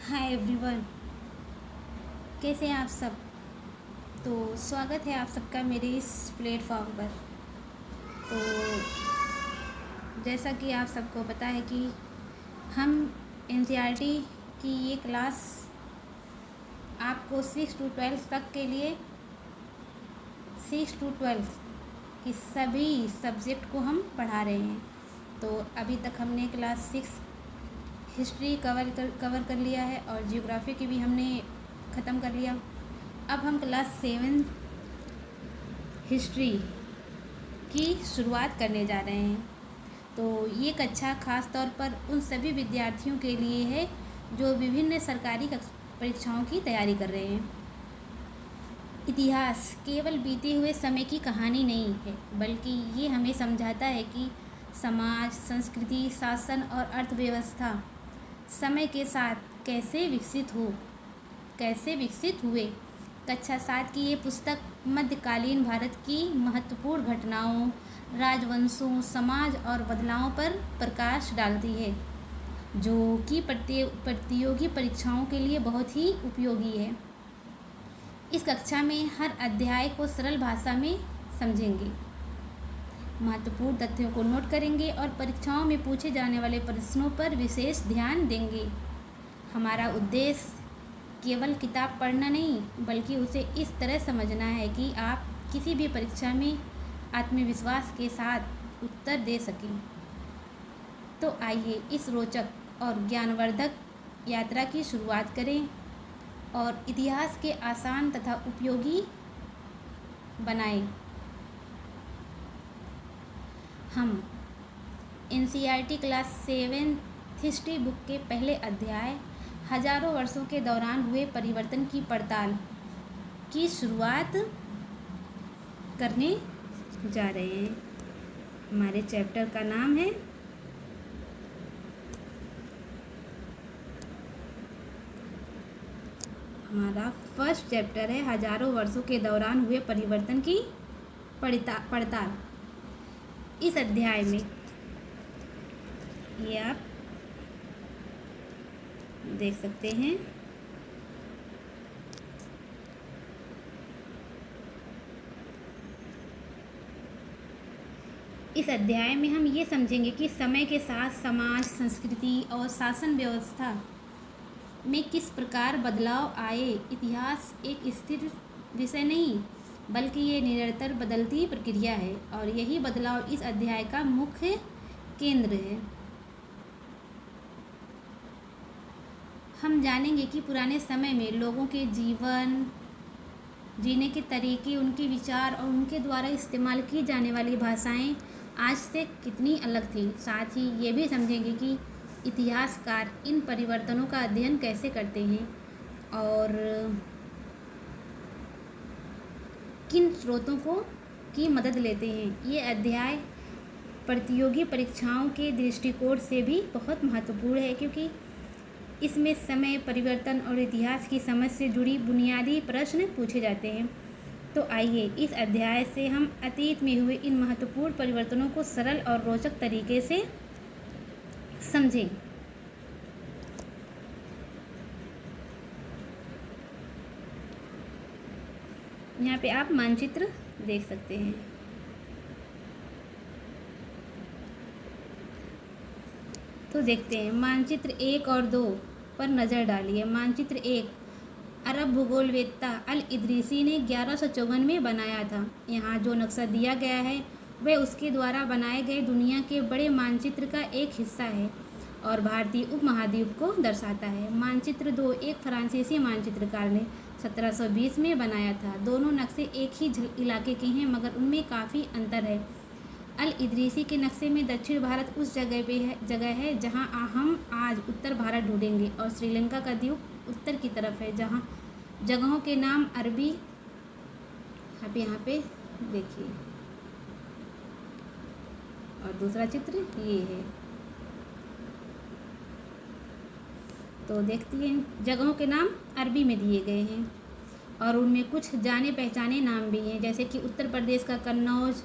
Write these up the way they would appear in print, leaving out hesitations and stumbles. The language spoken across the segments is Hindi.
हाय एवरीवन, कैसे हैं आप सब। तो स्वागत है आप सबका मेरे इस प्लेटफॉर्म पर। तो जैसा कि आप सबको पता है कि हम एनसीईआरटी की ये क्लास आपको 6 to 12 तक के लिए 6 to 12 की सभी सब्जेक्ट को हम पढ़ा रहे हैं। तो अभी तक हमने क्लास 6 हिस्ट्री कवर कर लिया है और जियोग्राफी की भी हमने ख़त्म कर लिया। अब हम क्लास 7 हिस्ट्री की शुरुआत करने जा रहे हैं। तो ये कक्षा ख़ास तौर पर उन सभी विद्यार्थियों के लिए है जो विभिन्न सरकारी परीक्षाओं की तैयारी कर रहे हैं। इतिहास केवल बीते हुए समय की कहानी नहीं है, बल्कि ये हमें समझाता है कि समाज, संस्कृति, शासन और अर्थव्यवस्था समय के साथ कैसे विकसित हुए। कक्षा 7 की ये पुस्तक मध्यकालीन भारत की महत्वपूर्ण घटनाओं, राजवंशों, समाज और बदलावों पर प्रकाश डालती है, जो कि प्रतियोगी परीक्षाओं के लिए बहुत ही उपयोगी है। इस कक्षा में हर अध्याय को सरल भाषा में समझेंगे, महत्वपूर्ण तथ्यों को नोट करेंगे और परीक्षाओं में पूछे जाने वाले प्रश्नों पर विशेष ध्यान देंगे। हमारा उद्देश्य केवल किताब पढ़ना नहीं, बल्कि उसे इस तरह समझना है कि आप किसी भी परीक्षा में आत्मविश्वास के साथ उत्तर दे सकें। तो आइए इस रोचक और ज्ञानवर्धक यात्रा की शुरुआत करें और इतिहास के आसान तथा उपयोगी बनाएं। हम एनसीईआरटी क्लास 7 हिस्ट्री बुक के पहले अध्याय हजारों वर्षों के दौरान हुए परिवर्तन की पड़ताल की शुरुआत करने जा रहे हैं। हमारे चैप्टर का नाम है हमारा फर्स्ट चैप्टर है हजारों वर्षों के दौरान हुए परिवर्तन की पड़ताल। इस अध्याय में ये आप देख सकते हैं। इस अध्याय में हम ये समझेंगे कि समय के साथ समाज, संस्कृति और शासन व्यवस्था में किस प्रकार बदलाव आए। इतिहास एक स्थिर विषय नहीं, बल्कि ये निरंतर बदलती प्रक्रिया है और यही बदलाव इस अध्याय का मुख्य केंद्र है। हम जानेंगे कि पुराने समय में लोगों के जीवन जीने के तरीके, उनके विचार और उनके द्वारा इस्तेमाल की जाने वाली भाषाएं आज से कितनी अलग थी। साथ ही ये भी समझेंगे कि इतिहासकार इन परिवर्तनों का अध्ययन कैसे करते हैं और किन स्रोतों की मदद लेते हैं। ये अध्याय प्रतियोगी परीक्षाओं के दृष्टिकोण से भी बहुत महत्वपूर्ण है, क्योंकि इसमें समय, परिवर्तन और इतिहास की समझ से जुड़ी बुनियादी प्रश्न पूछे जाते हैं। तो आइए इस अध्याय से हम अतीत में हुए इन महत्वपूर्ण परिवर्तनों को सरल और रोचक तरीके से समझें। यहाँ पे आप मानचित्र देख सकते हैं। तो देखते हैं, मानचित्र 1 और 2 पर नज़र डालिए। मानचित्र 1 अरब भूगोलवेत्ता अल इदरीसी ने 1154 में बनाया था। यहाँ जो नक्शा दिया गया है वह उसके द्वारा बनाए गए दुनिया के बड़े मानचित्र का एक हिस्सा है और भारतीय उपमहाद्वीप को दर्शाता है। मानचित्र 2 एक फ्रांसीसी मानचित्रकार ने 1720 में बनाया था। दोनों नक्शे एक ही इलाके के हैं, मगर उनमें काफ़ी अंतर है। अल इदरीसी के नक्शे में दक्षिण भारत उस जगह है जहां हम आज उत्तर भारत ढूंढेंगे, और श्रीलंका का द्वीप उत्तर की तरफ है, जहां जगहों के नाम अरबी। आप यहाँ पे देखिए, और दूसरा चित्र ये है। तो देखते हैं, जगहों के नाम अरबी में दिए गए हैं और उनमें कुछ जाने पहचाने नाम भी हैं, जैसे कि उत्तर प्रदेश का कन्नौज।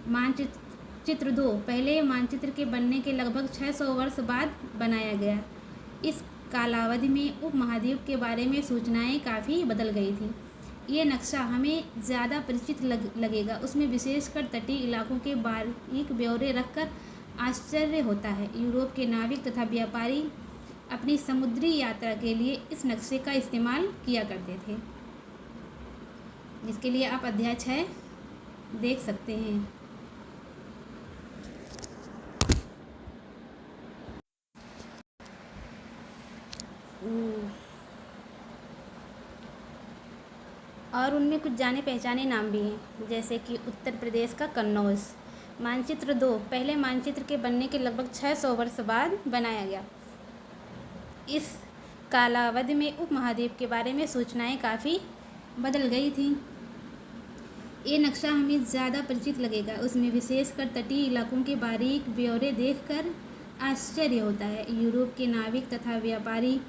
मानचित्र 2 पहले मानचित्र के बनने के लगभग 600 वर्ष बाद बनाया गया। इस कालावधि में उपमहाद्वीप के बारे में सूचनाएं काफ़ी बदल गई थी। ये नक्शा हमें ज़्यादा परिचित लगेगा। उसमें विशेषकर तटीय इलाकों के बारीक ब्यौरे रखकर आश्चर्य होता है। यूरोप के नाविक तथा व्यापारी अपनी समुद्री यात्रा के लिए इस नक्शे का इस्तेमाल किया करते थे, जिसके लिए आप अध्याय 6 देख सकते हैं। और उनमें कुछ जाने पहचाने नाम भी हैं, जैसे कि उत्तर प्रदेश का कन्नौज। मानचित्र 2 पहले मानचित्र के बनने के लगभग 600 वर्ष बाद बनाया गया। इस कालावधि में उपमहाद्वीप के बारे में सूचनाएं काफ़ी बदल गई थी। ये नक्शा हमें ज़्यादा परिचित लगेगा। उसमें विशेषकर तटीय इलाकों के बारीक ब्यौरे देखकर आश्चर्य होता है। यूरोप के नाविक तथा व्यापारी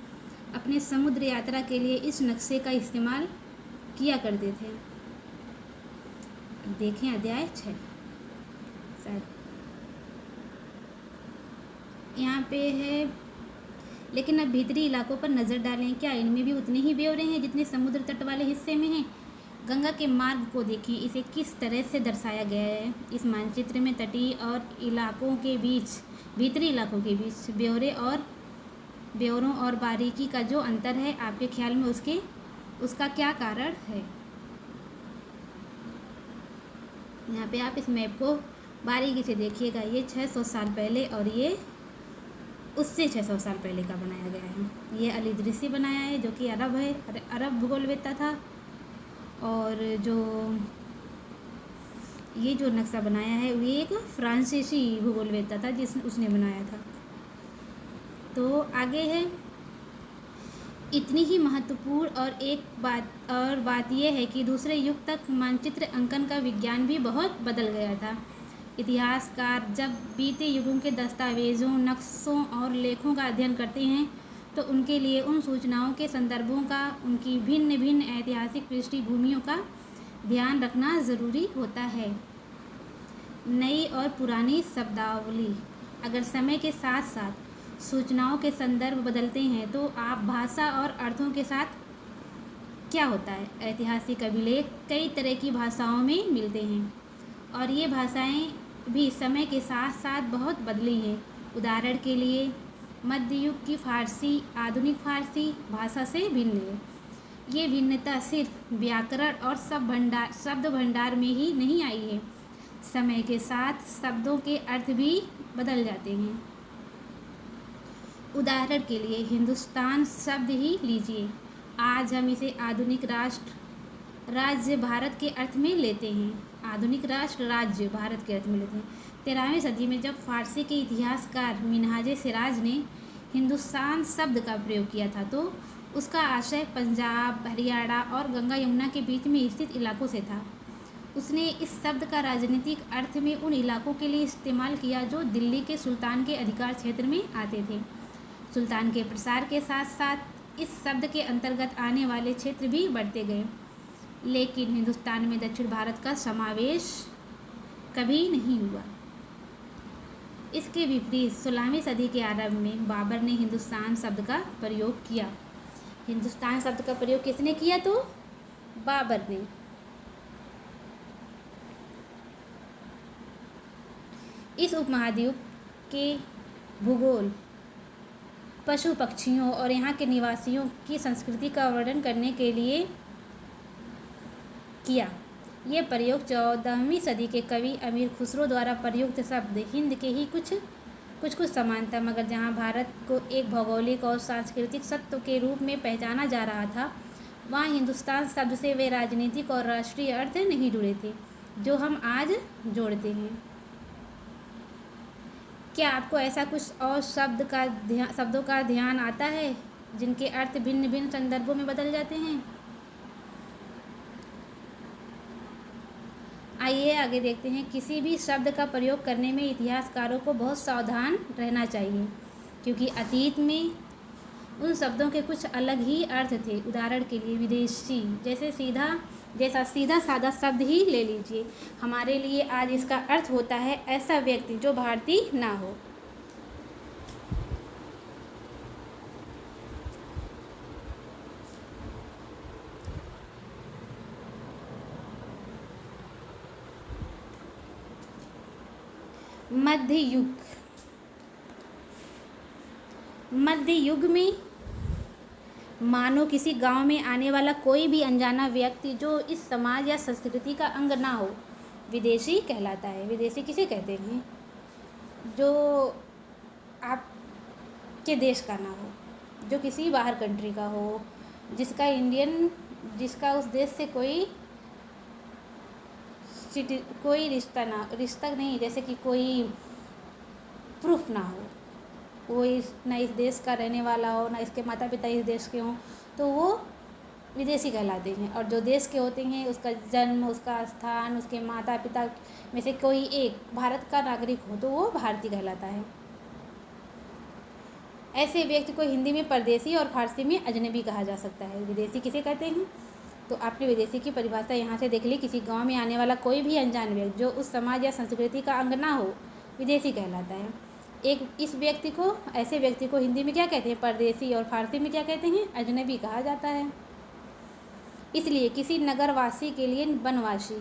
अपने समुद्र यात्रा के लिए इस नक्शे का इस्तेमाल किया करते थे। देखें अध्याय 6 शायद यहाँ पे है। लेकिन अब भीतरी इलाकों पर नज़र डालें, क्या इनमें भी उतने ही ब्यौरे हैं जितने समुद्र तट वाले हिस्से में हैं? गंगा के मार्ग को देखें, इसे किस तरह से दर्शाया गया है। इस मानचित्र में तटीय और इलाकों के बीच, भीतरी इलाकों के बीच ब्यौरों और बारीकी का जो अंतर है, आपके ख्याल में उसका क्या कारण है? यहाँ पे आप इस मैप को बारीकी से देखिएगा। ये 600 साल पहले और ये उससे 600 साल पहले का बनाया गया है। ये अल-इदरीसी बनाया है, जो कि अरब भूगोलवेत्ता था। और ये जो नक्शा बनाया है वो एक फ्रांसीसी भूगोलवेत्ता था, उसने बनाया था। तो आगे है, इतनी ही महत्वपूर्ण और बात यह है कि दूसरे युग तक मानचित्र अंकन का विज्ञान भी बहुत बदल गया था। इतिहासकार जब बीते युगों के दस्तावेज़ों, नक्शों और लेखों का अध्ययन करते हैं तो उनके लिए उन सूचनाओं के संदर्भों का, उनकी भिन्न भिन्न ऐतिहासिक पृष्ठभूमियों का ध्यान रखना ज़रूरी होता है। नई और पुरानी शब्दावली। अगर समय के साथ साथ सूचनाओं के संदर्भ बदलते हैं तो आप भाषा और अर्थों के साथ क्या होता है? ऐतिहासिक अभिलेख कई तरह की भाषाओं में मिलते हैं और ये भाषाएं भी समय के साथ साथ बहुत बदली हैं। उदाहरण के लिए मध्य युग की फ़ारसी आधुनिक फ़ारसी भाषा से भिन्न है। ये भिन्नता सिर्फ व्याकरण और शब्द भंडार में ही नहीं आई है, समय के साथ शब्दों के अर्थ भी बदल जाते हैं। उदाहरण के लिए हिंदुस्तान शब्द ही लीजिए। आज हम इसे आधुनिक राज्य भारत के अर्थ में लेते हैं। आधुनिक राष्ट्र राज्य भारत के अर्थ में लेते हैं। 13वीं सदी में जब फारसी के इतिहासकार मिन्हाज सिराज ने हिंदुस्तान शब्द का प्रयोग किया था तो उसका आशय पंजाब, हरियाणा और गंगा यमुना के बीच में स्थित इलाकों से था। उसने इस शब्द का राजनीतिक अर्थ में उन इलाकों के लिए इस्तेमाल किया जो दिल्ली के सुल्तान के अधिकार क्षेत्र में आते थे। सुल्तान के प्रसार के साथ साथ इस शब्द के अंतर्गत आने वाले क्षेत्र भी बढ़ते गए, लेकिन हिंदुस्तान में दक्षिण भारत का समावेश कभी नहीं हुआ। इसके विपरीत 16वीं सदी के आरंभ में बाबर ने हिंदुस्तान शब्द का प्रयोग किया। हिंदुस्तान शब्द का प्रयोग किसने किया? तो बाबर ने। इस उपमहाद्वीप के भूगोल, पशु पक्षियों और यहाँ के निवासियों की संस्कृति का वर्णन करने के लिए किया। ये प्रयोग 14वीं सदी के कवि अमीर खुसरो द्वारा प्रयुक्त शब्द हिंद के ही कुछ समान था, मगर जहाँ भारत को एक भौगोलिक और सांस्कृतिक सत्व के रूप में पहचाना जा रहा था, वहाँ हिंदुस्तान शब्द से वे राजनीतिक और राष्ट्रीय अर्थ नहीं जुड़े थे जो हम आज जोड़ते हैं। क्या आपको ऐसा कुछ और शब्दों का ध्यान आता है जिनके अर्थ भिन्न भिन्न संदर्भों में बदल जाते हैं? आइए आगे देखते हैं। किसी भी शब्द का प्रयोग करने में इतिहासकारों को बहुत सावधान रहना चाहिए, क्योंकि अतीत में उन शब्दों के कुछ अलग ही अर्थ थे। उदाहरण के लिए विदेशी जैसा सीधा साधा शब्द ही ले लीजिए। हमारे लिए आज इसका अर्थ होता है ऐसा व्यक्ति जो भारतीय ना हो। मध्य युग। मध्य युग में मानो किसी गांव में आने वाला कोई भी अनजाना व्यक्ति जो इस समाज या संस्कृति का अंग ना हो, विदेशी कहलाता है। विदेशी किसे कहते हैं? जो आपके देश का ना हो, जो किसी बाहर कंट्री का हो, जिसका उस देश से कोई रिश्ता नहीं, जैसे कि कोई प्रूफ ना हो, वो ना इस देश का रहने वाला हो, ना इसके माता पिता इस देश के हों, तो वो विदेशी कहलाते हैं। और जो देश के होते हैं, उसका जन्म, उसका स्थान, उसके माता पिता में से कोई एक भारत का नागरिक हो, तो वो भारतीय कहलाता है। ऐसे व्यक्ति को हिंदी में परदेशी और फारसी में अजनबी कहा जा सकता है। विदेशी किसे कहते हैं? तो आपने विदेशी की परिभाषा यहाँ से देख ली। किसी गांव में आने वाला कोई भी अनजान व्यक्ति जो उस समाज या संस्कृति का अंग ना हो, विदेशी कहलाता है। ऐसे व्यक्ति को हिंदी में क्या कहते हैं? परदेशी। और फारसी में क्या कहते हैं? अजनबी कहा जाता है। इसलिए किसी नगरवासी के लिए वनवासी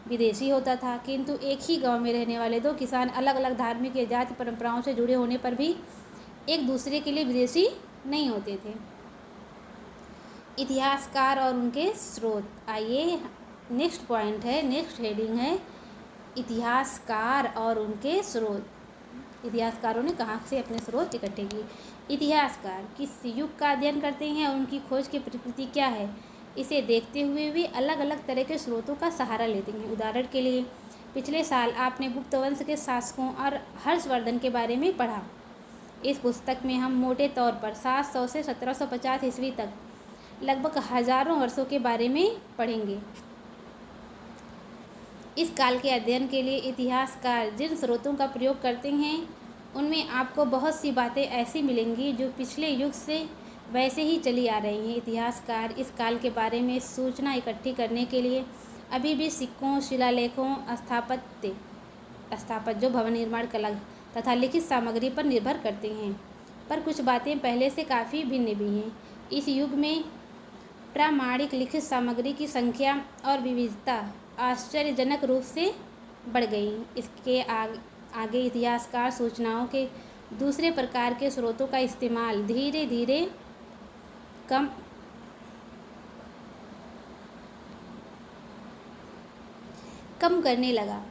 विदेशी होता था, किंतु एक ही गांव में रहने वाले दो किसान अलग अलग धार्मिक या जाति परंपराओं से जुड़े होने पर भी एक दूसरे के लिए विदेशी नहीं होते थे। इतिहासकार और उनके स्रोत। आइए नेक्स्ट पॉइंट है, नेक्स्ट हेडिंग है इतिहासकार और उनके स्रोत। इतिहासकारों ने कहाँ से अपने स्रोत इकट्ठे किए? इतिहासकार किस युग का अध्ययन करते हैं और उनकी खोज की प्रकृति क्या है, इसे देखते हुए वे अलग अलग तरह के स्रोतों का सहारा लेते हैं। उदाहरण के लिए, पिछले साल आपने गुप्त वंश के शासकों और हर्षवर्धन के बारे में पढ़ा। इस पुस्तक में हम मोटे तौर पर 700 से 1750 ईस्वी तक लगभग हजारों वर्षों के बारे में पढ़ेंगे। इस काल के अध्ययन के लिए इतिहासकार जिन स्रोतों का प्रयोग करते हैं, उनमें आपको बहुत सी बातें ऐसी मिलेंगी जो पिछले युग से वैसे ही चली आ रही हैं। इतिहासकार इस काल के बारे में सूचना इकट्ठी करने के लिए अभी भी सिक्कों, शिलालेखों, स्थापत्य जो भवन निर्माण कला तथा लिखित सामग्री पर निर्भर करते हैं, पर कुछ बातें पहले से काफ़ी भिन्न भी हैं। इस युग में प्रामाणिक लिखित सामग्री की संख्या और विविधता आश्चर्यजनक रूप से बढ़ गई। इसके आगे इतिहासकार सूचनाओं के दूसरे प्रकार के स्रोतों का इस्तेमाल धीरे धीरे कम करने लगा।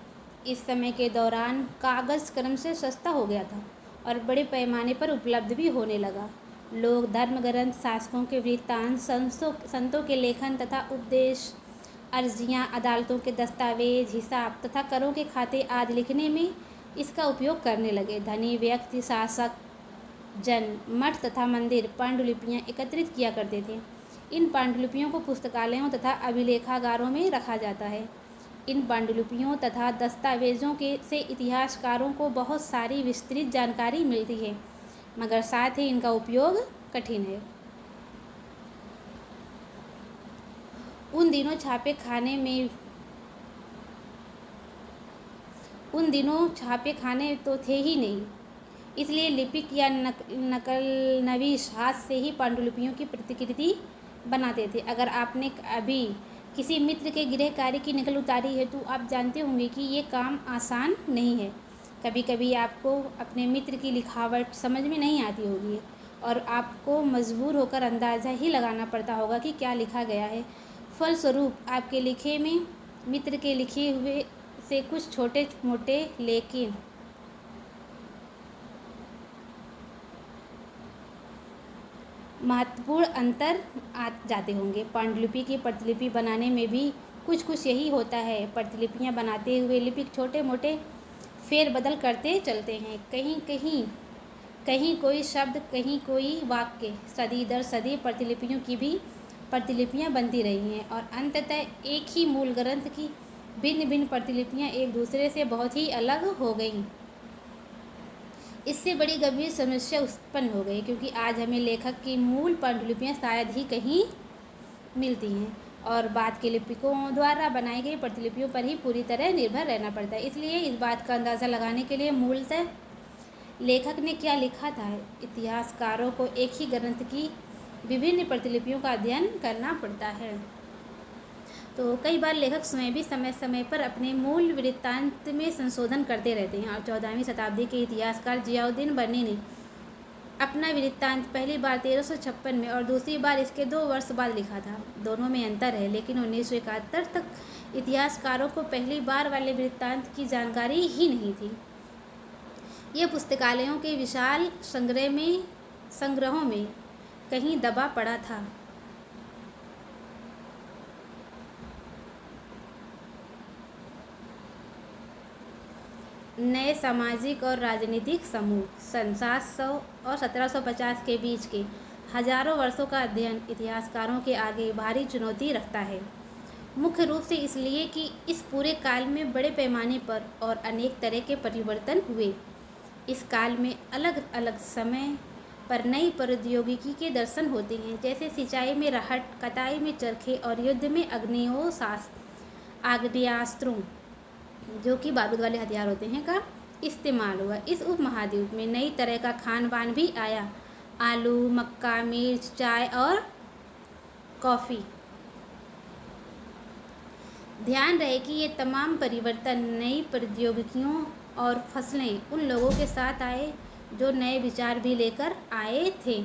इस समय के दौरान कागज़ क्रम से सस्ता हो गया था और बड़े पैमाने पर उपलब्ध भी होने लगा। लोग धर्म ग्रंथ, शासकों के वृत्तांत, संतों के लेखन तथा उपदेश, अर्जियाँ, अदालतों के दस्तावेज, हिसाब तथा करों के खाते आदि लिखने में इसका उपयोग करने लगे। धनी व्यक्ति, शासक, जन, मठ तथा मंदिर पांडुलिपियाँ एकत्रित किया करते थे। इन पांडुलिपियों को पुस्तकालयों तथा अभिलेखागारों में रखा जाता है। इन पांडुलिपियों तथा दस्तावेजों से इतिहासकारों को बहुत सारी विस्तृत जानकारी मिलती है, मगर साथ ही इनका उपयोग कठिन है। उन दिनों छापे खाने तो थे ही नहीं, इसलिए लिपिक या नकलनवीश हाथ से ही पांडुलिपियों की प्रतिकृति बनाते थे। अगर आपने अभी किसी मित्र के गृह कार्य की नकल उतारी है तो आप जानते होंगे कि ये काम आसान नहीं है। कभी कभी आपको अपने मित्र की लिखावट समझ में नहीं आती होगी और आपको मजबूर होकर अंदाज़ा ही लगाना पड़ता होगा कि क्या लिखा गया है। फलस्वरूप आपके लिखे में मित्र के लिखे हुए से कुछ छोटे मोटे लेकिन महत्वपूर्ण अंतर आ जाते होंगे। पांडुलिपि की प्रतिलिपि बनाने में भी कुछ यही होता है। प्रतिलिपियां बनाते हुए लिपिक छोटे मोटे फेरबदल करते चलते हैं। कहीं कोई शब्द, कहीं कोई वाक्य। सदी दर सदी प्रतिलिपियां बनती रही हैं और अंततः एक ही मूल ग्रंथ की भिन्न भिन्न प्रतिलिपियां एक दूसरे से बहुत ही अलग हो गईं। इससे बड़ी गंभीर समस्या उत्पन्न हो गई, क्योंकि आज हमें लेखक की मूल पांडुलिपियां शायद ही कहीं मिलती हैं और बाद के लिपिकों द्वारा बनाई गई प्रतिलिपियों पर ही पूरी तरह निर्भर रहना पड़ता है। इसलिए इस बात का अंदाज़ा लगाने के लिए मूलतः लेखक ने क्या लिखा था, इतिहासकारों को एक ही ग्रंथ की विभिन्न प्रतिलिपियों का अध्ययन करना पड़ता है। तो कई बार लेखक स्वयं भी समय समय पर अपने मूल वृत्तांत में संशोधन करते रहते हैं और 14वीं शताब्दी के इतिहासकार जियाउद्दीन बर्नी ने अपना वृत्तांत पहली बार 1356 में और दूसरी बार इसके 2 वर्ष बाद लिखा था। दोनों में अंतर है, लेकिन 1971 तक इतिहासकारों को पहली बार वाले वृत्तांत की जानकारी ही नहीं थी। यह पुस्तकालयों के विशाल संग्रहों में कहीं दबा पड़ा था। नए सामाजिक और राजनीतिक समूह सन 700 और 1750 के बीच के हजारों वर्षों का अध्ययन इतिहासकारों के आगे भारी चुनौती रखता है। मुख्य रूप से इसलिए कि इस पूरे काल में बड़े पैमाने पर और अनेक तरह के परिवर्तन हुए। इस काल में अलग अलग समय पर नई प्रौद्योगिकी के दर्शन होते हैं, जैसे सिंचाई में रहट, कटाई में चरखे और युद्ध में आग्नेयास्त्रों, जो कि बारूद वाले हथियार होते हैं, का इस्तेमाल हुआ। इस उपमहाद्वीप में नई तरह का खान पान भी आया। आलू, मक्का, मिर्च, चाय और कॉफ़ी। ध्यान रहे कि ये तमाम परिवर्तन नई प्रौद्योगिकियों और फसलें उन लोगों के साथ आए जो नए विचार भी लेकर आए थे।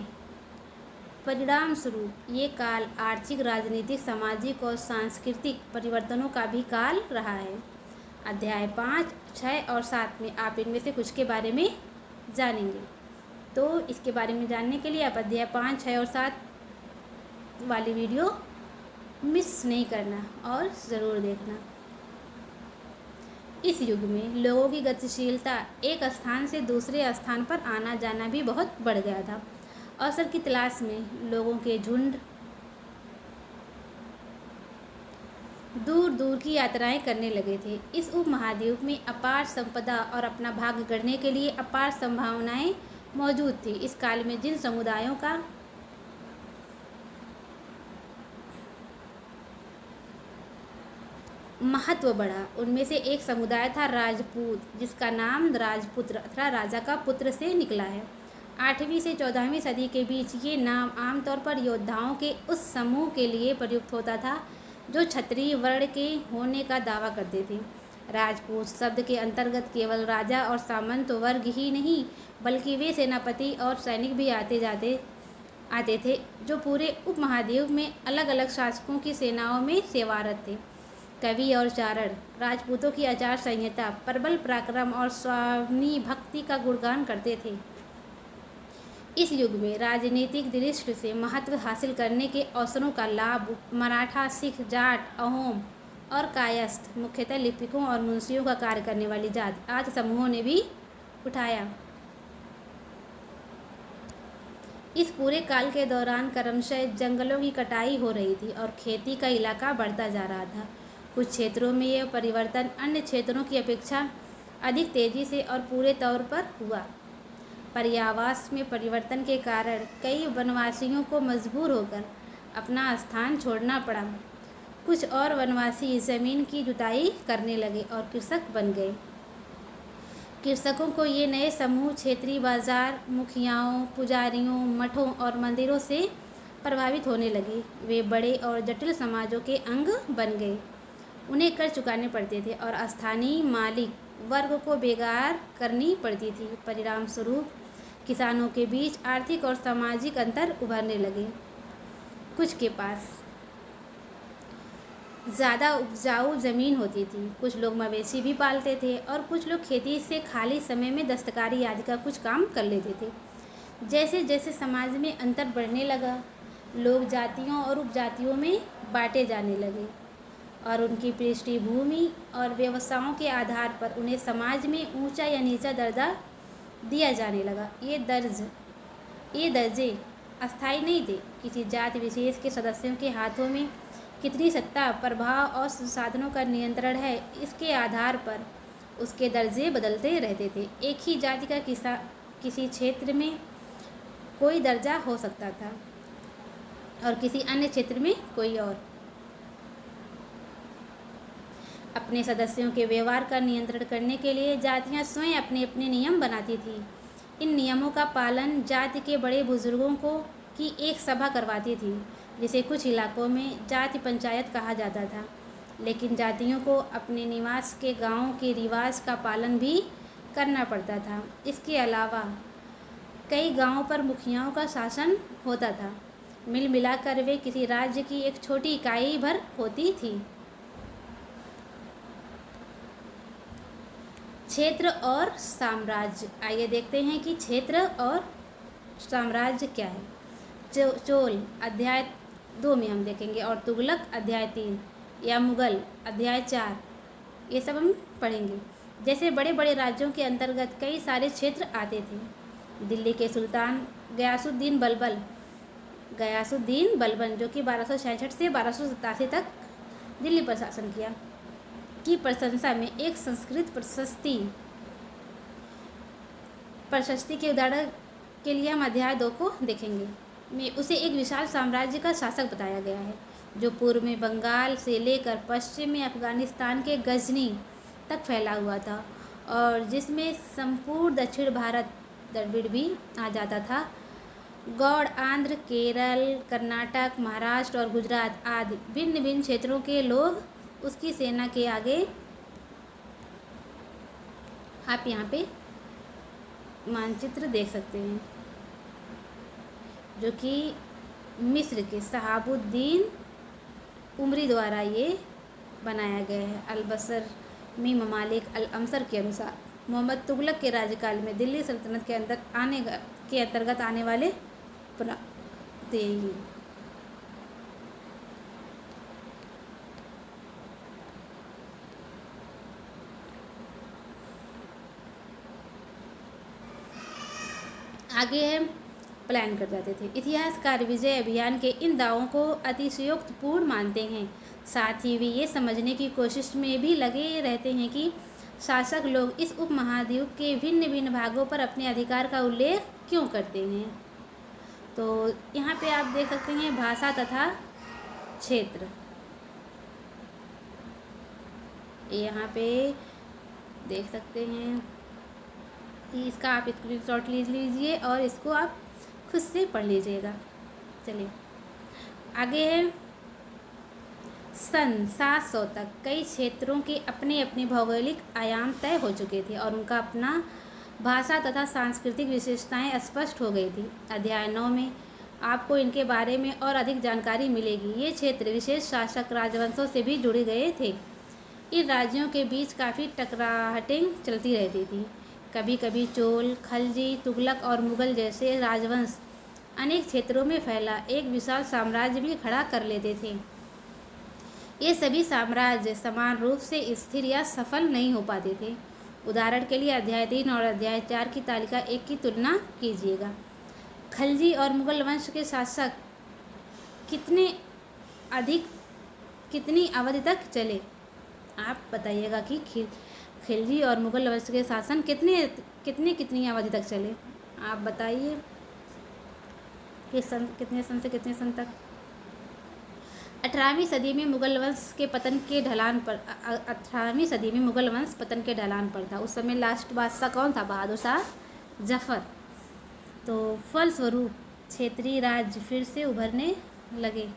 परिणाम स्वरूप ये काल आर्थिक, राजनीतिक, सामाजिक और सांस्कृतिक परिवर्तनों का भी काल रहा है। अध्याय 5, 6 और 7 में आप इनमें से कुछ के बारे में जानेंगे। तो इसके बारे में जानने के लिए आप अध्याय 5, 6 और 7 वाली वीडियो मिस नहीं करना और ज़रूर देखना। इस युग में लोगों की गतिशीलता, एक स्थान से दूसरे स्थान पर आना जाना भी बहुत बढ़ गया था। अवसर की तलाश में लोगों के झुंड दूर दूर की यात्राएं करने लगे थे। इस उपमहाद्वीप में अपार संपदा और अपना भाग्य गढ़ने के लिए अपार संभावनाएं मौजूद थी। इस काल में जिन समुदायों का महत्व बढ़ा, उनमें से एक समुदाय था राजपूत, जिसका नाम राजपुत्र अथवा राजा का पुत्र से निकला है। 8वीं से 14वीं सदी के बीच ये नाम आमतौर पर योद्धाओं के उस समूह के लिए प्रयुक्त होता था जो क्षत्रिय वर्ण के होने का दावा करते थे। राजपूत शब्द के अंतर्गत केवल राजा और सामंत वर्ग ही नहीं, बल्कि वे सेनापति और सैनिक भी आते थे जो पूरे उपमहाद्वीप में अलग अलग शासकों की सेनाओं में सेवारत थे। कवि और चारण राजपूतों की आचार संहिता, प्रबल पराक्रम और स्वामी भक्ति का गुणगान करते थे। इस युग में राजनीतिक दृष्टि से महत्व हासिल करने के अवसरों का लाभ मराठा, सिख, जाट, अहोम और कायस्थ, मुख्यतः लिपिकों और मुंशियों का कार्य करने वाली जात आज समूहों ने भी उठाया। इस पूरे काल के दौरान क्रमशः जंगलों की कटाई हो रही थी और खेती का इलाका बढ़ता जा रहा था। कुछ क्षेत्रों में यह परिवर्तन अन्य क्षेत्रों की अपेक्षा अधिक तेजी से और पूरे तौर पर हुआ। पर्यावास में परिवर्तन के कारण कई वनवासियों को मजबूर होकर अपना स्थान छोड़ना पड़ा। कुछ और वनवासी ज़मीन की जुताई करने लगे और कृषक बन गए। कृषकों को ये नए समूह क्षेत्रीय बाजार, मुखियाओं, पुजारियों, मठों और मंदिरों से प्रभावित होने लगे। वे बड़े और जटिल समाजों के अंग बन गए। उन्हें कर चुकाने पड़ते थे और स्थानीय मालिक वर्ग को बेगार करनी पड़ती थी। परिणाम स्वरूप किसानों के बीच आर्थिक और सामाजिक अंतर उभरने लगे। कुछ के पास ज़्यादा उपजाऊ ज़मीन होती थी, कुछ लोग मवेशी भी पालते थे और कुछ लोग खेती से खाली समय में दस्तकारी आदि का कुछ काम कर लेते थे। जैसे जैसे समाज में अंतर बढ़ने लगा, लोग जातियों और उपजातियों में बांटे जाने लगे और उनकी पृष्ठभूमि और व्यवसायों के आधार पर उन्हें समाज में ऊंचा या नीचा दर्जा दिया जाने लगा। ये दर्जे अस्थायी नहीं थे। किसी जाति विशेष के सदस्यों के हाथों में कितनी सत्ता, प्रभाव और संसाधनों का नियंत्रण है, इसके आधार पर उसके दर्जे बदलते रहते थे। एक ही जाति का किसी क्षेत्र में कोई दर्जा हो सकता था और किसी अन्य क्षेत्र में कोई और। अपने सदस्यों के व्यवहार का नियंत्रण करने के लिए जातियां स्वयं अपने अपने नियम बनाती थीं। इन नियमों का पालन जाति के बड़े बुजुर्गों की एक सभा करवाती थी, जिसे कुछ इलाकों में जाति पंचायत कहा जाता था। लेकिन जातियों को अपने निवास के गांव के रिवाज का पालन भी करना पड़ता था। इसके अलावा कई गांवों पर मुखियाओं का शासन होता था। मिल मिलाकर वे किसी राज्य की एक छोटी इकाई भर होती थी। क्षेत्र और साम्राज्य। आइए देखते हैं कि क्षेत्र और साम्राज्य क्या है। चोल अध्याय 2 में हम देखेंगे, और तुगलक अध्याय 3, या मुगल अध्याय 4, ये सब हम पढ़ेंगे। जैसे बड़े बड़े राज्यों के अंतर्गत कई सारे क्षेत्र आते थे। दिल्ली के सुल्तान गयासुद्दीन बलबन जो कि 1266 से 1287 तक दिल्ली पर शासन किया, की प्रशंसा में एक संस्कृत प्रशस्ति के उदाहरण के लिए हम अध्याय 2 को देखेंगे। में उसे एक विशाल साम्राज्य का शासक बताया गया है, जो पूर्व में बंगाल से लेकर पश्चिम में अफगानिस्तान के गजनी तक फैला हुआ था, और जिसमें संपूर्ण दक्षिण भारत द्रविड़ भी आ जाता था। गौड़, आंध्र, केरल, कर्नाटक, महाराष्ट्र और गुजरात आदि भिन्न भिन्न क्षेत्रों के लोग उसकी सेना के आगे। आप यहाँ पे मानचित्र देख सकते हैं, जो कि मिस्र के शहाबुद्दीन उमरी द्वारा ये बनाया गया है। अलबसर में ममालिक अल अमसर के अनुसार मोहम्मद तुगलक के राज्यकाल में दिल्ली सल्तनत के अंतर्गत आने वाले थे। आगे है प्लान कर जाते थे। इतिहासकार विजय अभियान के इन दावों को अतिशयोक्तिपूर्ण मानते हैं। साथ ही वे ये समझने की कोशिश में भी लगे रहते हैं कि शासक लोग इस उपमहाद्वीप के भिन्न भिन्न भागों पर अपने अधिकार का उल्लेख क्यों करते हैं। तो यहाँ पे आप देख सकते हैं भाषा तथा क्षेत्र। यहाँ पे देख सकते हैं, इसका आप स्क्रीनशॉट लीजिए और इसको आप खुद से पढ़ लीजिएगा। चलिए आगे है। सन 700 तक कई क्षेत्रों के अपने अपने भौगोलिक आयाम तय हो चुके थे और उनका अपना भाषा तथा सांस्कृतिक विशेषताएं स्पष्ट हो गई थी। अध्याय 9 में आपको इनके बारे में और अधिक जानकारी मिलेगी। ये क्षेत्र विशेष शासक राजवंशों से भी जुड़े गए थे। इन राज्यों के बीच काफ़ी टकराहटें चलती रहती थी। कभी कभी चोल, खलजी, तुगलक और मुगल जैसे राजवंश अनेक क्षेत्रों में फैला एक विशाल साम्राज्य भी खड़ा कर लेते थे। ये सभी साम्राज्य समान रूप से स्थिर या सफल नहीं हो पाते थे। उदाहरण के लिए अध्याय 3 और अध्याय 4 की तालिका 1 की तुलना कीजिएगा। खलजी और मुगल वंश के शासक कितनी अवधि तक चले। आप बताइएगा कि खिलजी और मुगल वंश के शासन कितनी अवधि तक चले। आप बताइए कि कितने सन से कितने सन तक। 18वीं सदी में मुगल वंश पतन के ढलान पर था। उस समय लास्ट बादशाह कौन था? बहादुर शाह जफर। तो फलस्वरूप क्षेत्रीय राज्य फिर से उभरने लगे,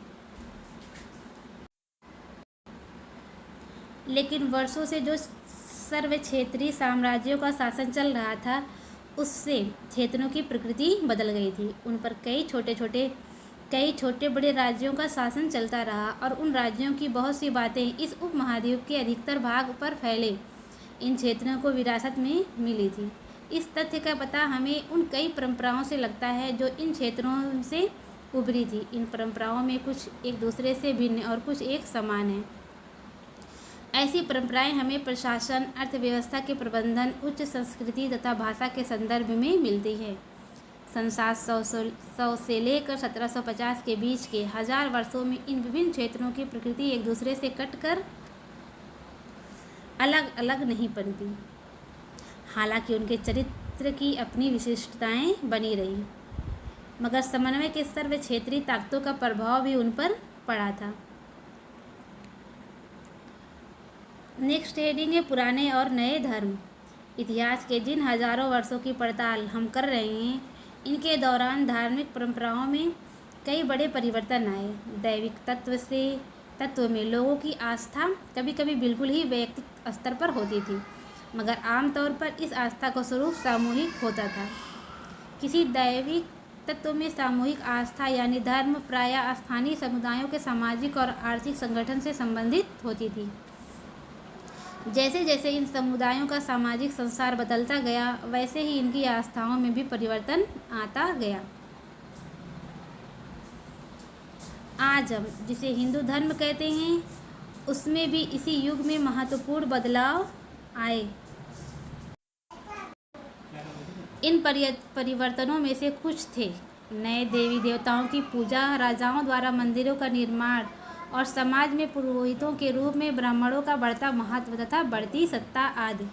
लेकिन वर्षों से जो सर्व क्षेत्रीय साम्राज्यों का शासन चल रहा था, उससे क्षेत्रों की प्रकृति बदल गई थी। उन पर कई छोटे बड़े राज्यों का शासन चलता रहा और उन राज्यों की बहुत सी बातें इस उपमहाद्वीप के अधिकतर भाग पर फैले इन क्षेत्रों को विरासत में मिली थी। इस तथ्य का पता हमें उन कई परंपराओं से लगता है जो इन क्षेत्रों से उभरी थी। इन परंपराओं में कुछ एक दूसरे से भिन्न और कुछ एक समान हैं। ऐसी परंपराएं हमें प्रशासन, अर्थव्यवस्था के प्रबंधन, उच्च संस्कृति तथा भाषा के संदर्भ में मिलती है। सन 700 से लेकर 1750 के बीच के 1000 वर्षों में इन विभिन्न क्षेत्रों की प्रकृति एक दूसरे से कटकर अलग अलग नहीं बनती। हालांकि उनके चरित्र की अपनी विशिष्टताएं बनी रही, मगर समन्वय के सर्व क्षेत्रीय ताकतों का प्रभाव भी उन पर पड़ा था। नेक्स्ट हेडिंग है पुराने और नए धर्म। इतिहास के जिन हजारों वर्षों की पड़ताल हम कर रहे हैं, इनके दौरान धार्मिक परंपराओं में कई बड़े परिवर्तन आए। दैविक तत्व से तत्व में लोगों की आस्था कभी कभी बिल्कुल ही वैयक्तिक स्तर पर होती थी, मगर आमतौर पर इस आस्था का स्वरूप सामूहिक होता था। किसी दैविक तत्व में सामूहिक आस्था यानी धर्म प्रायः स्थानीय समुदायों के सामाजिक और आर्थिक संगठन से संबंधित होती थी। जैसे जैसे इन समुदायों का सामाजिक संसार बदलता गया, वैसे ही इनकी आस्थाओं में भी परिवर्तन आता गया। आज हम जिसे हिंदू धर्म कहते हैं, उसमें भी इसी युग में महत्वपूर्ण बदलाव आए। इन परिवर्तनों में से कुछ थे: नए देवी देवताओं की पूजा, राजाओं द्वारा मंदिरों का निर्माण और समाज में पुरोहितों के रूप में ब्राह्मणों का बढ़ता महत्व तथा बढ़ती सत्ता आदि।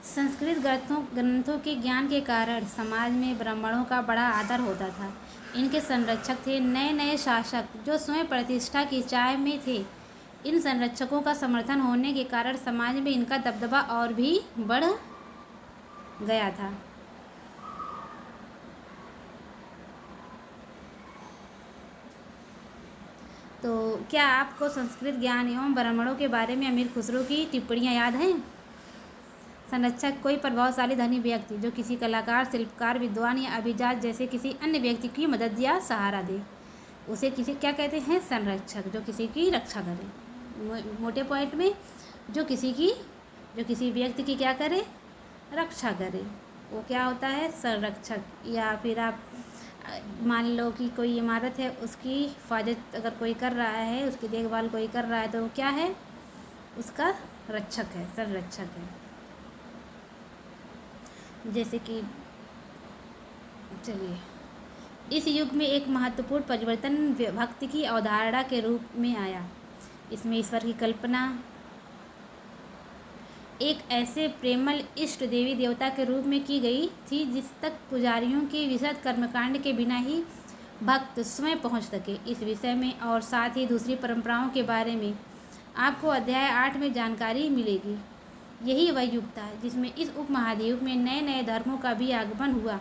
संस्कृत ग्रंथों के ज्ञान के कारण समाज में ब्राह्मणों का बड़ा आदर होता था। इनके संरक्षक थे नए नए शासक, जो स्वयं प्रतिष्ठा की चाह में थे। इन संरक्षकों का समर्थन होने के कारण समाज में इनका दबदबा और भी बढ़ गया था। तो क्या आपको संस्कृत ज्ञान एवं ब्राह्मणों के बारे में अमीर खुसरो की टिप्पणियाँ याद हैं? संरक्षक कोई प्रभावशाली धनी व्यक्ति जो किसी कलाकार, शिल्पकार, विद्वान या अभिजात जैसे किसी अन्य व्यक्ति की मदद या सहारा दे, उसे किसी क्या कहते हैं? संरक्षक। जो किसी की रक्षा करे, मोटे पॉइंट में जो किसी व्यक्ति की क्या करे? रक्षा करे, वो क्या होता है? संरक्षक। या फिर आप मान लो कि कोई इमारत है, उसकी हिफाजत अगर कोई कर रहा है, उसकी देखभाल कोई कर रहा है, तो वो क्या है? उसका रक्षक है, संरक्षक है। जैसे कि चलिए, इस युग में एक महत्वपूर्ण परिवर्तन भक्ति की अवधारणा के रूप में आया। इसमें ईश्वर की कल्पना एक ऐसे प्रेमल इष्ट देवी देवता के रूप में की गई थी जिस तक पुजारियों के विशद कर्मकांड के बिना ही भक्त स्वयं पहुंच सके। इस विषय में और साथ ही दूसरी परंपराओं के बारे में आपको अध्याय 8 में जानकारी मिलेगी। यही वह युग था जिसमें इस उपमहाद्वीप में नए नए धर्मों का भी आगमन हुआ।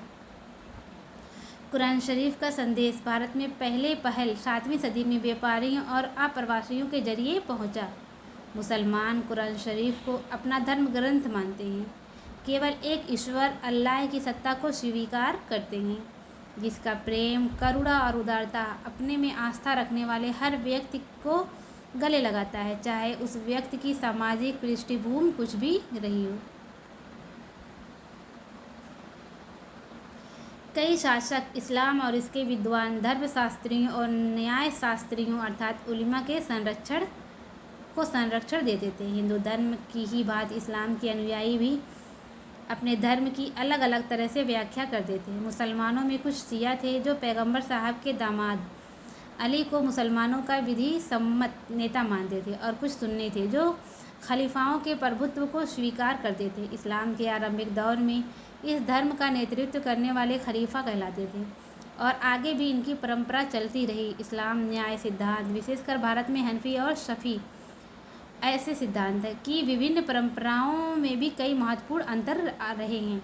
कुरान शरीफ का संदेश भारत में पहल 7वीं सदी में व्यापारियों और अप्रवासियों के जरिए पहुंचा। मुसलमान कुरान शरीफ को अपना धर्म ग्रंथ मानते हैं, केवल एक ईश्वर अल्लाह की सत्ता को स्वीकार करते हैं, जिसका प्रेम, करुणा और उदारता अपने में आस्था रखने वाले हर व्यक्ति को गले लगाता है, चाहे उस व्यक्ति की सामाजिक पृष्ठभूमि कुछ भी रही हो। कई शासक इस्लाम और इसके विद्वान धर्मशास्त्रियों और न्यायशास्त्रियों अर्थात उलिमा के संरक्षण देते थे। हिंदू धर्म की ही बात इस्लाम के अनुयायी भी अपने धर्म की अलग अलग तरह से व्याख्या करते थे। मुसलमानों में कुछ शिया थे जो पैगंबर साहब के दामाद अली को मुसलमानों का विधि सम्मत नेता मानते थे, और कुछ सुन्नी थे जो खलीफाओं के प्रभुत्व को स्वीकार करते थे। इस्लाम के आरंभिक दौर में इस धर्म का नेतृत्व करने वाले खलीफा कहलाते थे, और आगे भी इनकी परंपरा चलती रही। इस्लाम न्याय सिद्धांत, विशेषकर भारत में हनफी और शफी ऐसे सिद्धांत है कि विभिन्न परंपराओं में भी कई महत्वपूर्ण अंतर आ रहे हैं।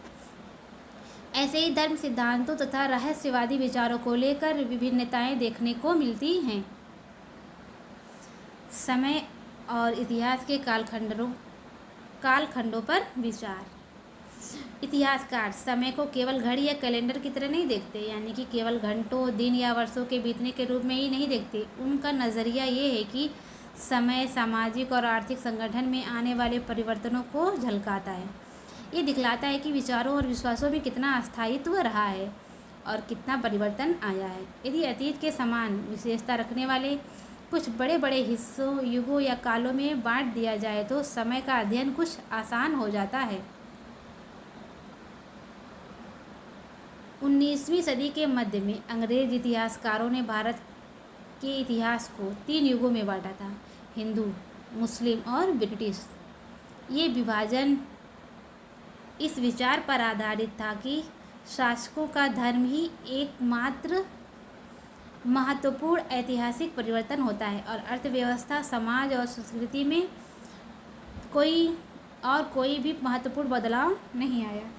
ऐसे ही धर्म सिद्धांतों तथा रहस्यवादी विचारों को लेकर विभिन्नताएं देखने को मिलती हैं। समय और इतिहास के कालखंडों पर विचार। इतिहासकार समय को केवल घड़ी या कैलेंडर की तरह नहीं देखते, यानी कि केवल घंटों, दिन या वर्षों के बीतने के रूप में ही नहीं देखते। उनका नज़रिया ये है कि समय सामाजिक और आर्थिक संगठन में आने वाले परिवर्तनों को झलकाता है। ये दिखलाता है कि विचारों और विश्वासों में कितना अस्थायित्व रहा है और कितना परिवर्तन आया है। यदि अतीत के समान विशेषता रखने वाले कुछ बड़े बड़े हिस्सों, युगों या कालों में बांट दिया जाए तो समय का अध्ययन कुछ आसान हो जाता है। 19वीं सदी के मध्य में अंग्रेज इतिहासकारों ने भारत के इतिहास को 3 युगों में बांटा था: हिंदू, मुस्लिम और ब्रिटिश। ये विभाजन इस विचार पर आधारित था कि शासकों का धर्म ही एकमात्र महत्वपूर्ण ऐतिहासिक परिवर्तन होता है, और अर्थव्यवस्था, समाज और संस्कृति में कोई भी महत्वपूर्ण बदलाव नहीं आया।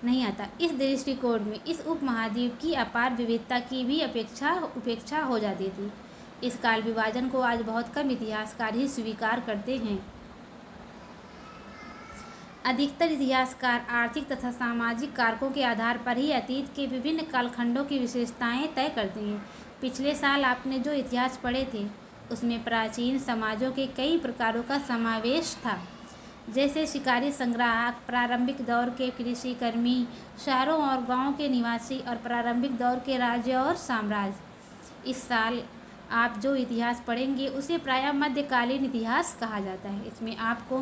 नहीं आता। इस दृष्टिकोण में इस उपमहाद्वीप की अपार विविधता की भी उपेक्षा हो जाती थी। इस काल विभाजन को आज बहुत कम इतिहासकार ही स्वीकार करते हैं। अधिकतर इतिहासकार आर्थिक तथा सामाजिक कारकों के आधार पर ही अतीत के विभिन्न कालखंडों की विशेषताएं तय करते हैं। पिछले साल आपने जो इतिहास पढ़े थे उसमें प्राचीन समाजों के कई प्रकारों का समावेश था, जैसे शिकारी संग्राहक, प्रारंभिक दौर के कृषि कर्मी, शहरों और गांवों के निवासी और प्रारंभिक दौर के राज्य और साम्राज्य। इस साल आप जो इतिहास पढ़ेंगे उसे प्रायः मध्यकालीन इतिहास कहा जाता है। इसमें आपको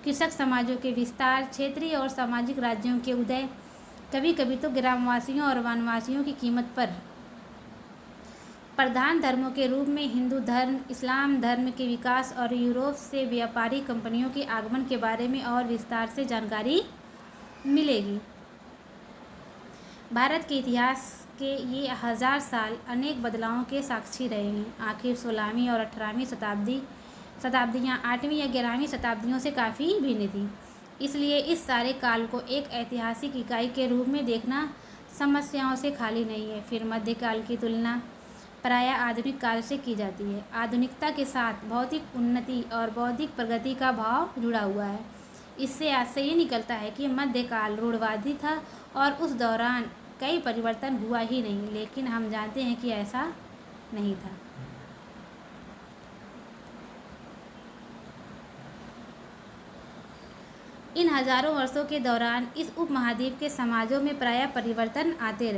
कृषक समाजों के विस्तार, क्षेत्रीय और सामाजिक राज्यों के उदय, कभी कभी तो ग्रामवासियों और वनवासियों की कीमत पर, प्रधान धर्मों के रूप में हिंदू धर्म, इस्लाम धर्म के विकास और यूरोप से व्यापारी कंपनियों के आगमन के बारे में और विस्तार से जानकारी मिलेगी। भारत के इतिहास के ये 1000 साल अनेक बदलावों के साक्षी रहे हैं। आखिर 16वीं और 18वीं शताब्दियाँ 8वीं या 11वीं शताब्दियों से काफ़ी भिन्न थी। इसलिए इस सारे काल को एक ऐतिहासिक इकाई के रूप में देखना समस्याओं से खाली नहीं है। फिर मध्यकाल की तुलना प्रायः आधुनिक काल से की जाती है। आधुनिकता के साथ भौतिक उन्नति और बौद्धिक प्रगति का भाव जुड़ा हुआ है। इससे आज से ये निकलता है कि मध्यकाल रूढ़वादी था और उस दौरान कई परिवर्तन हुआ ही नहीं, लेकिन हम जानते हैं कि ऐसा नहीं था। इन हजारों वर्षों के दौरान इस उपमहाद्वीप के समाजों में प्रायः परिवर्तन आते रहे।